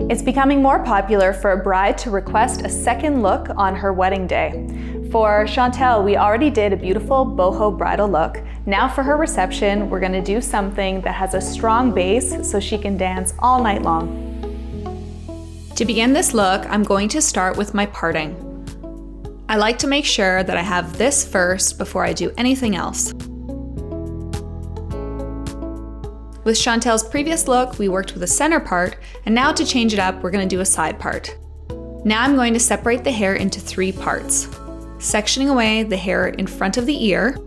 It's becoming more popular for a bride to request a second look on her wedding day. For Chantel, we already did a beautiful boho bridal look. Now for her reception, we're gonna do something that has a strong base so she can dance all night long. To begin this look, I'm going to start with my parting. I like to make sure that I have this first before I do anything else. With Chantel's previous look, we worked with a center part, and now to change it up, we're going to do a side part. Now I'm going to separate the hair into 3 parts, sectioning away the hair in front of the ear,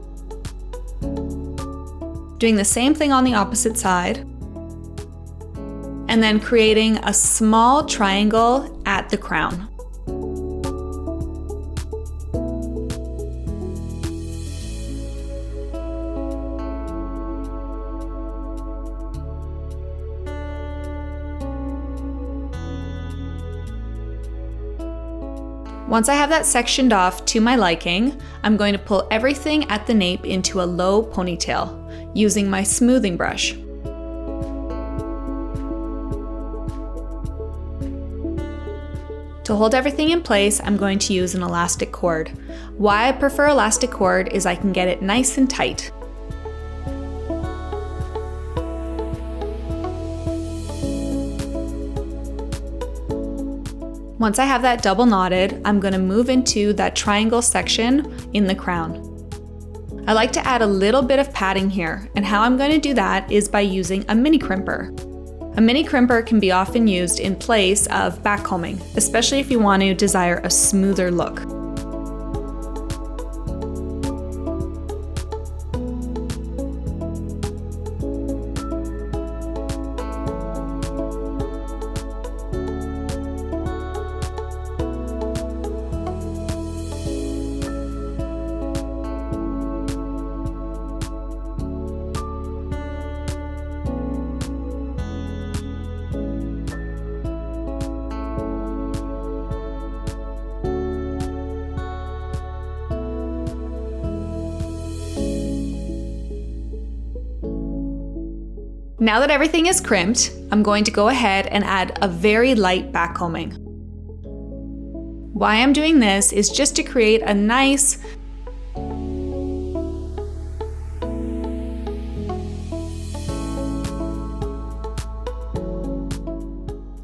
doing the same thing on the opposite side, and then creating a small triangle at the crown. Once I have that sectioned off to my liking, I'm going to pull everything at the nape into a low ponytail using my smoothing brush. To hold everything in place, I'm going to use an elastic cord. Why I prefer elastic cord is I can get it nice and tight. Once I have that double knotted, I'm going to move into that triangle section in the crown. I like to add a little bit of padding here, and how I'm going to do that is by using a mini crimper. A mini crimper can be often used in place of backcombing, especially if you want to desire a smoother look. Now that everything is crimped, I'm going to go ahead and add a very light backcombing. Why I'm doing this is just to create a nice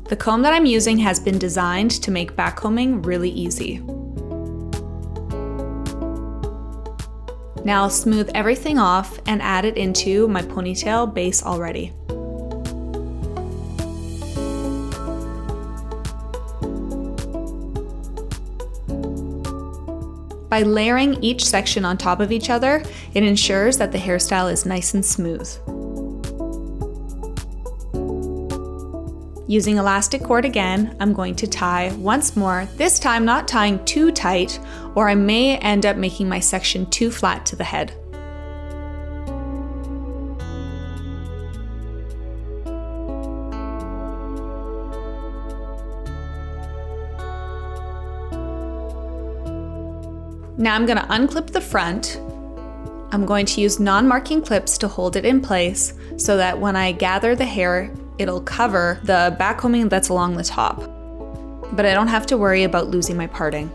The comb that I'm using has been designed to make backcombing really easy. Now I'll smooth everything off and add it into my ponytail base already. By layering each section on top of each other, it ensures that the hairstyle is nice and smooth. Using elastic cord again, I'm going to tie once more, this time not tying too tight, or I may end up making my section too flat to the head. Now I'm going to unclip the front. I'm going to use non-marking clips to hold it in place so that when I gather the hair, it'll cover the backcombing that's along the top. But I don't have to worry about losing my parting.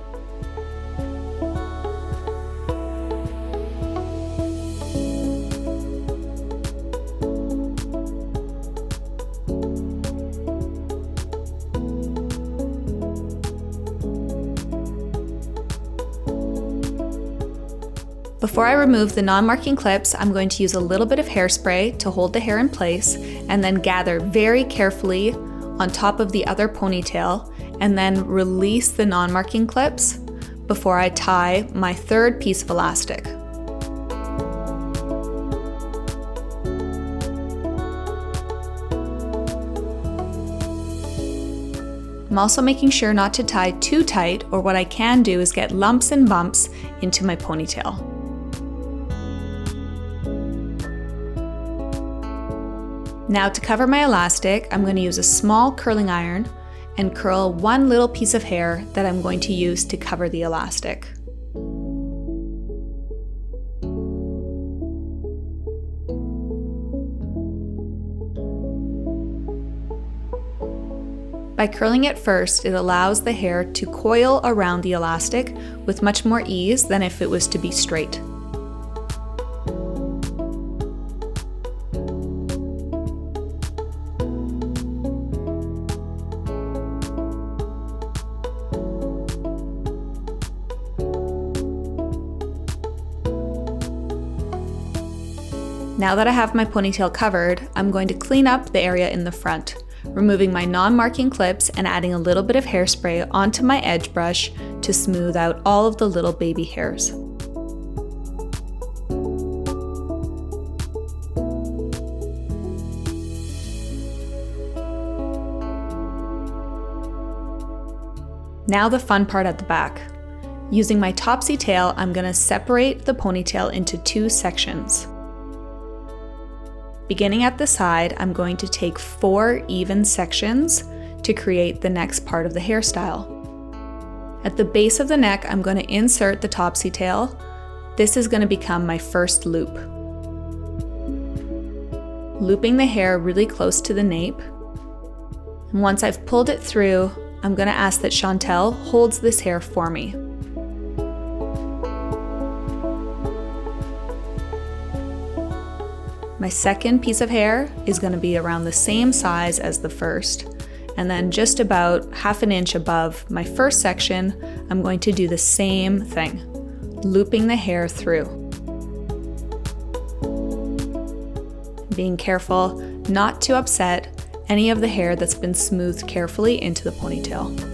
Before I remove the non-marking clips, I'm going to use a little bit of hairspray to hold the hair in place and then gather very carefully on top of the other ponytail and then release the non-marking clips before I tie my third piece of elastic. I'm also making sure not to tie too tight, or what I can do is get lumps and bumps into my ponytail. Now to cover my elastic, I'm going to use a small curling iron and curl one little piece of hair that I'm going to use to cover the elastic. By curling it first, it allows the hair to coil around the elastic with much more ease than if it was to be straight. Now that I have my ponytail covered, I'm going to clean up the area in the front, removing my non-marking clips and adding a little bit of hairspray onto my edge brush to smooth out all of the little baby hairs. Now the fun part at the back. Using my Topsy Tail, I'm going to separate the ponytail into two sections. Beginning at the side, I'm going to take 4 even sections to create the next part of the hairstyle. At the base of the neck, I'm going to insert the Topsy Tail. This is going to become my first loop. Looping the hair really close to the nape. And once I've pulled it through, I'm going to ask that Chantel holds this hair for me. My second piece of hair is going to be around the same size as the first, and then just about ½ inch above my first section, I'm going to do the same thing, looping the hair through. Being careful not to upset any of the hair that's been smoothed carefully into the ponytail.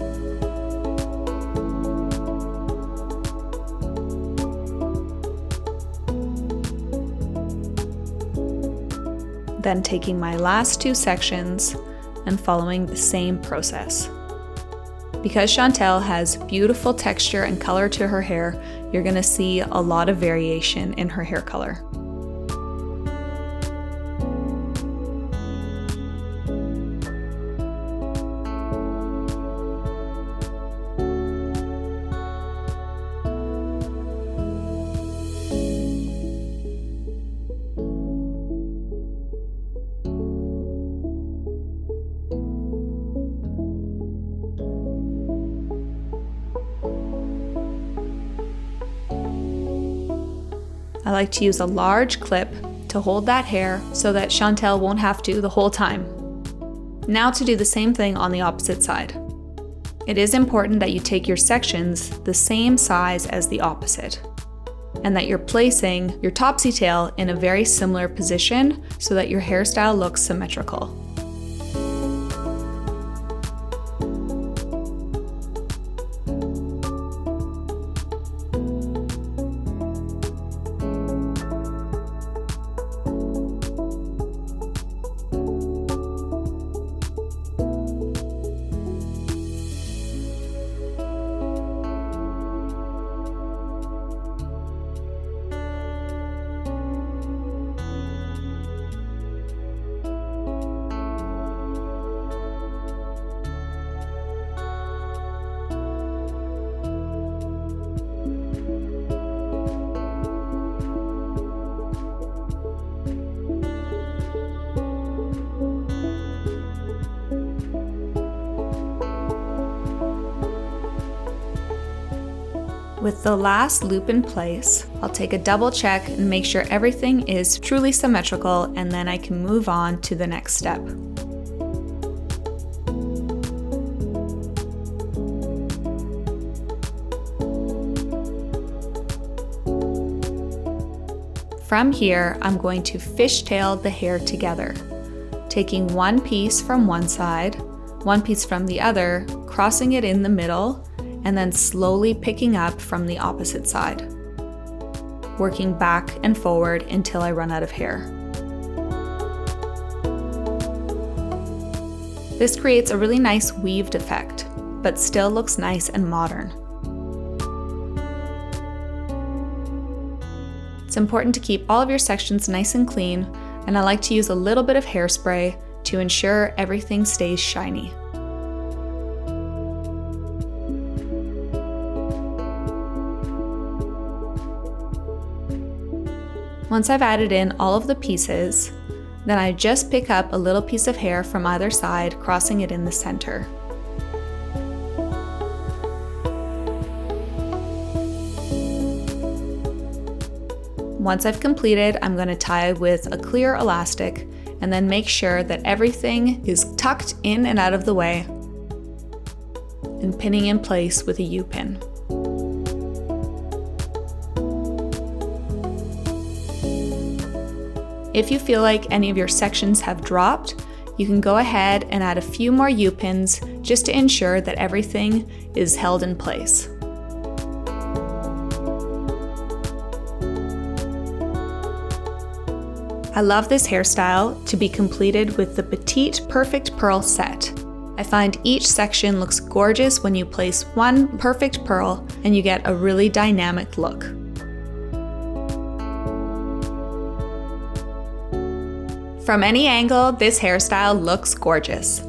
Then taking my last 2 sections and following the same process. Because Chantel has beautiful texture and color to her hair, you're going to see a lot of variation in her hair color. I like to use a large clip to hold that hair so that Chantel won't have to the whole time. Now to do the same thing on the opposite side. It is important that you take your sections the same size as the opposite, and that you're placing your Topsy Tail in a very similar position so that your hairstyle looks symmetrical. With the last loop in place, I'll take a double check and make sure everything is truly symmetrical, and then I can move on to the next step. From here, I'm going to fishtail the hair together, taking one piece from one side, one piece from the other, crossing it in the middle, and then slowly picking up from the opposite side, working back and forward until I run out of hair. This creates a really nice weaved effect, but still looks nice and modern. It's important to keep all of your sections nice and clean, and I like to use a little bit of hairspray to ensure everything stays shiny. Once I've added in all of the pieces, then I just pick up a little piece of hair from either side, crossing it in the center. Once I've completed, I'm going to tie with a clear elastic and then make sure that everything is tucked in and out of the way and pinning in place with a U-pin. If you feel like any of your sections have dropped, you can go ahead and add a few more U-pins just to ensure that everything is held in place. I love this hairstyle to be completed with the Petite Perfect Pearl set. I find each section looks gorgeous when you place one perfect pearl and you get a really dynamic look. From any angle, this hairstyle looks gorgeous.